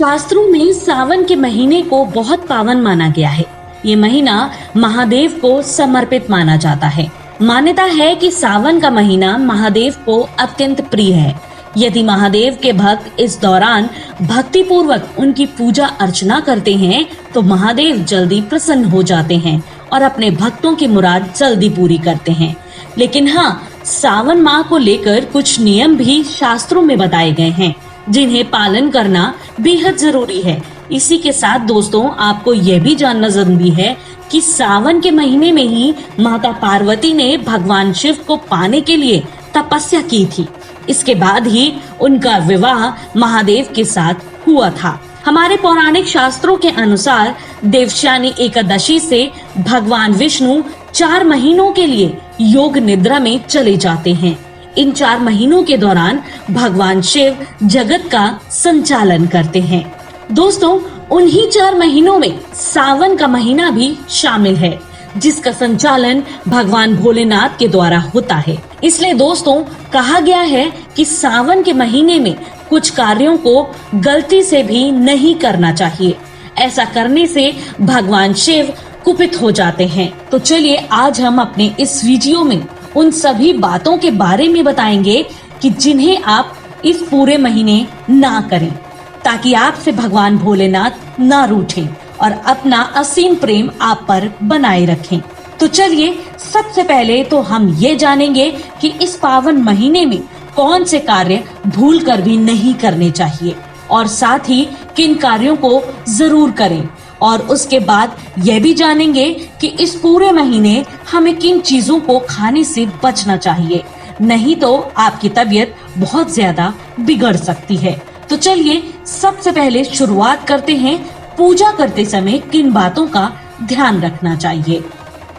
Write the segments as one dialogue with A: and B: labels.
A: शास्त्रों में सावन के महीने को बहुत पावन माना गया है। ये महीना महादेव को समर्पित माना जाता है। मान्यता है कि सावन का महीना महादेव को अत्यंत प्रिय है। यदि महादेव के भक्त इस दौरान भक्ति पूर्वक उनकी पूजा अर्चना करते हैं तो महादेव जल्दी प्रसन्न हो जाते हैं और अपने भक्तों की मुराद जल्दी पूरी करते हैं। लेकिन हाँ, सावन माह को लेकर कुछ नियम भी शास्त्रों में बताए गए हैं जिन्हें पालन करना बेहद जरूरी है। इसी के साथ दोस्तों, आपको यह भी जानना जरूरी है कि सावन के महीने में ही माता पार्वती ने भगवान शिव को पाने के लिए तपस्या की थी। इसके बाद ही उनका विवाह महादेव के साथ हुआ था। हमारे पौराणिक शास्त्रों के अनुसार देवशयनी एकादशी से भगवान विष्णु 4 महीनों के लिए योग निद्रा में चले जाते हैं। इन 4 महीनों के दौरान भगवान शिव जगत का संचालन करते हैं। दोस्तों, उन्हीं 4 महीनों में सावन का महीना भी शामिल है जिसका संचालन भगवान भोलेनाथ के द्वारा होता है। इसलिए दोस्तों, कहा गया है कि सावन के महीने में कुछ कार्यों को गलती से भी नहीं करना चाहिए। ऐसा करने से भगवान शिव कुपित हो जाते हैं। तो चलिए आज हम अपने इस वीडियो में उन सभी बातों के बारे में बताएंगे कि जिन्हें आप इस पूरे महीने ना करें, ताकि आपसे भगवान भोलेनाथ ना रूठें और अपना असीम प्रेम आप पर बनाए रखें। तो चलिए सबसे पहले तो हम ये जानेंगे कि इस पावन महीने में कौन से कार्य भूल कर भी नहीं करने चाहिए और साथ ही किन कार्यों को जरूर करें। और उसके बाद यह भी जानेंगे कि इस पूरे महीने हमें किन चीजों को खाने से बचना चाहिए, नहीं तो आपकी तबीयत बहुत ज्यादा बिगड़ सकती है। तो चलिए सबसे पहले शुरुआत करते हैं पूजा करते समय किन बातों का ध्यान रखना चाहिए।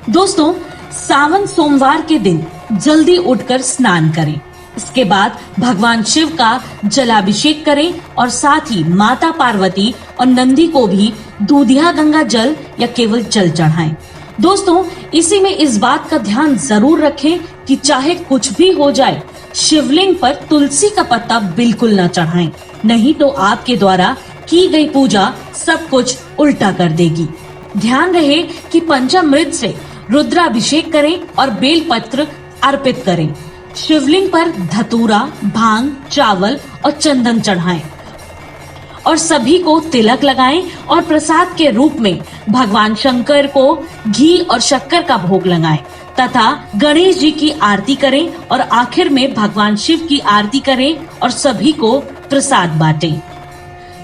A: दोस्तों, सावन सोमवार के दिन जल्दी उठकर स्नान करें। इसके बाद भगवान शिव का जलाभिषेक करें और साथ ही माता पार्वती और नंदी को भी दूधिया गंगा जल या केवल जल चढ़ाएं। दोस्तों, इसी में इस बात का ध्यान जरूर रखें कि चाहे कुछ भी हो जाए, शिवलिंग पर तुलसी का पत्ता बिल्कुल न चढ़ाएं, नहीं तो आपके द्वारा की गई पूजा सब कुछ उल्टा कर देगी। ध्यान रहे कि पंचामृत से रुद्राभिषेक करें और बेलपत्र अर्पित करें। शिवलिंग पर धतूरा, भांग, चावल और चंदन चढ़ाएं और सभी को तिलक लगाएं और प्रसाद के रूप में भगवान शंकर को घी और शक्कर का भोग लगाएं तथा गणेश जी की आरती करें और आखिर में भगवान शिव की आरती करें और सभी को प्रसाद बांटें।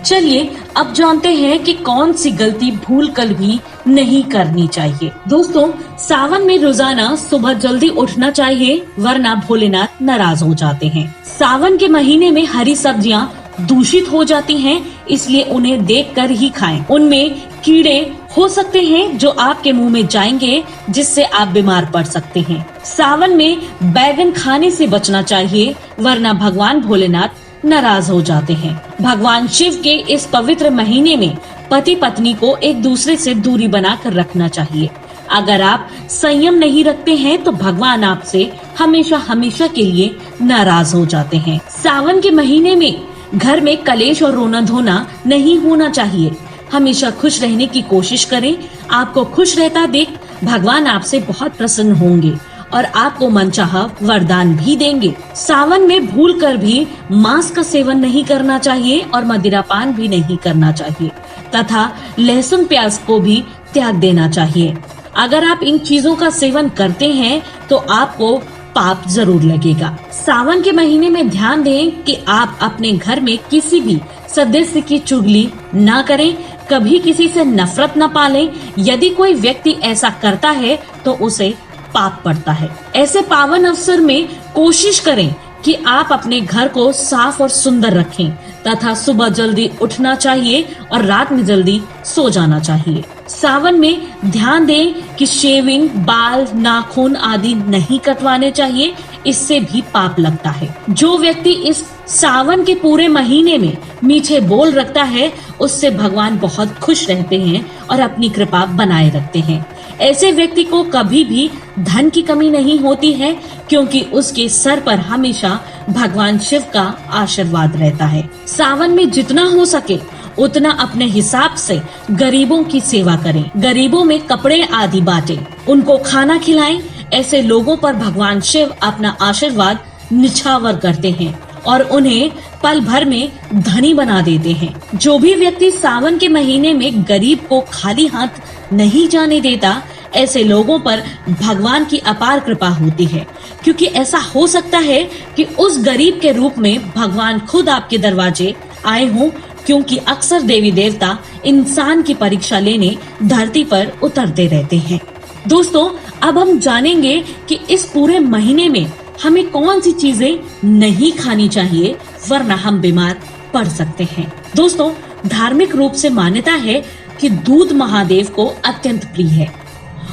A: चलिए अब जानते हैं कि कौन सी गलती भूल कर भी नहीं करनी चाहिए। दोस्तों, सावन में रोजाना सुबह जल्दी उठना चाहिए, वरना भोलेनाथ नाराज हो जाते हैं। सावन के महीने में हरी सब्जियां दूषित हो जाती हैं, इसलिए उन्हें देखकर ही खाएं। उनमें कीड़े हो सकते हैं जो आपके मुंह में जाएंगे, जिससे आप बीमार पड़ सकते हैं। सावन में बैगन खाने से बचना चाहिए, वरना भगवान भोलेनाथ नाराज हो जाते हैं। भगवान शिव के इस पवित्र महीने में पति पत्नी को एक दूसरे से दूरी बनाकर रखना चाहिए। अगर आप संयम नहीं रखते हैं तो भगवान आपसे हमेशा हमेशा के लिए नाराज हो जाते हैं। सावन के महीने में घर में कलेश और रोना धोना नहीं होना चाहिए। हमेशा खुश रहने की कोशिश करें। आपको खुश रहता देख भगवान आपसे बहुत प्रसन्न होंगे और आपको मनचाहा वरदान भी देंगे। सावन में भूल कर भी मांस का सेवन नहीं करना चाहिए और मदिरापान भी नहीं करना चाहिए तथा लहसुन प्याज को भी त्याग देना चाहिए। अगर आप इन चीजों का सेवन करते हैं तो आपको पाप जरूर लगेगा। सावन के महीने में ध्यान दें कि आप अपने घर में किसी भी सदस्य की चुगली ना करें, कभी किसी से नफरत न पालें। यदि कोई व्यक्ति ऐसा करता है तो उसे पाप पड़ता है। ऐसे पावन अवसर में कोशिश करें कि आप अपने घर को साफ और सुंदर रखें तथा सुबह जल्दी उठना चाहिए और रात में जल्दी सो जाना चाहिए। सावन में ध्यान दें कि शेविंग, बाल, नाखून आदि नहीं कटवाने चाहिए, इससे भी पाप लगता है। जो व्यक्ति इस सावन के पूरे महीने में मीठे बोल रखता है, उससे भगवान बहुत खुश रहते हैं और अपनी कृपा बनाए रखते हैं। ऐसे व्यक्ति को कभी भी धन की कमी नहीं होती है, क्योंकि उसके सर पर हमेशा भगवान शिव का आशीर्वाद रहता है। सावन में जितना हो सके उतना अपने हिसाब से गरीबों की सेवा करें, गरीबों में कपड़े आदि बांटें, उनको खाना खिलाएं। ऐसे लोगों पर भगवान शिव अपना आशीर्वाद निछावर करते हैं और उन्हें पल भर में धनी बना देते हैं। जो भी व्यक्ति सावन के महीने में गरीब को खाली हाथ नहीं जाने देता, ऐसे लोगों पर भगवान की अपार कृपा होती है, क्योंकि ऐसा हो सकता है कि उस गरीब के रूप में भगवान खुद आपके दरवाजे आए हों, क्योंकि अक्सर देवी देवता इंसान की परीक्षा लेने धरती पर उतरते रहते हैं। दोस्तों, अब हम जानेंगे कि इस पूरे महीने में हमें कौन सी चीजें नहीं खानी चाहिए, वरना हम बीमार पड़ सकते हैं। दोस्तों, धार्मिक रूप से मान्यता है कि दूध महादेव को अत्यंत प्रिय है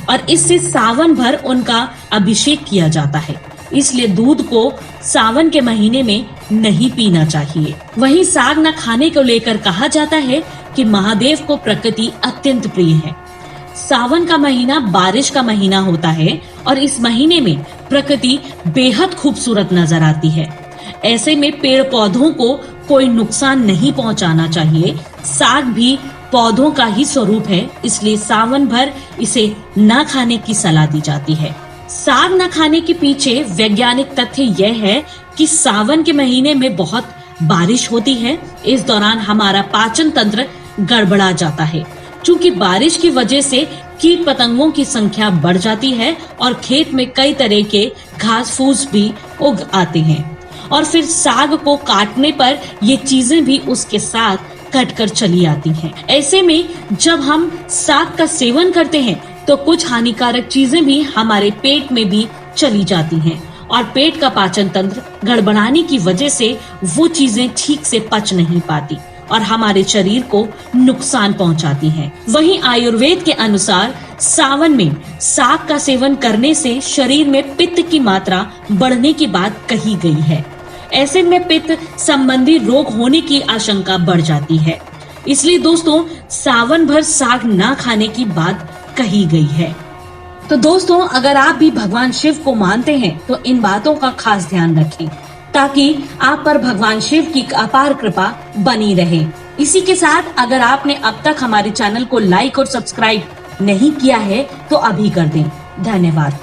A: और इससे सावन भर उनका अभिषेक किया जाता है, इसलिए दूध को सावन के महीने में नहीं पीना चाहिए। वहीं साग न खाने को लेकर कहा जाता है कि महादेव को प्रकृति अत्यंत प्रिय है। सावन का महीना बारिश का महीना होता है और इस महीने में प्रकृति बेहद खूबसूरत नजर आती है। ऐसे में पेड़ पौधों को कोई नुकसान नहीं पहुंचाना चाहिए। साग भी पौधों का ही स्वरूप है, इसलिए सावन भर इसे न खाने की सलाह दी जाती है। साग न खाने के पीछे वैज्ञानिक तथ्य यह है कि सावन के महीने में बहुत बारिश होती है। इस दौरान हमारा पाचन तंत्र गड़बड़ा जाता है, चूंकि बारिश की वजह से कीट पतंगों की संख्या बढ़ जाती है और खेत में कई तरह के घास फूस भी उग आते हैं और फिर साग को काटने पर ये चीजें भी उसके साथ कटकर चली आती हैं। ऐसे में जब हम साग का सेवन करते हैं तो कुछ हानिकारक चीजें भी हमारे पेट में भी चली जाती हैं और पेट का पाचन तंत्र गड़बड़ाने की वजह से वो चीजें ठीक से पच नहीं पाती और हमारे शरीर को नुकसान पहुंचाती हैं। वहीं आयुर्वेद के अनुसार सावन में साग का सेवन करने से शरीर में पित्त की मात्रा बढ़ने की बात कही गई है। ऐसे में पित्त संबंधी रोग होने की आशंका बढ़ जाती है, इसलिए दोस्तों सावन भर साग ना खाने की बात कही गई है। तो दोस्तों, अगर आप भी भगवान शिव को मानते हैं तो इन बातों का खास ध्यान रखें, ताकि आप पर भगवान शिव की अपार कृपा बनी रहे। इसी के साथ अगर आपने अब तक हमारे चैनल को लाइक और सब्सक्राइब नहीं किया है तो अभी कर दें। धन्यवाद।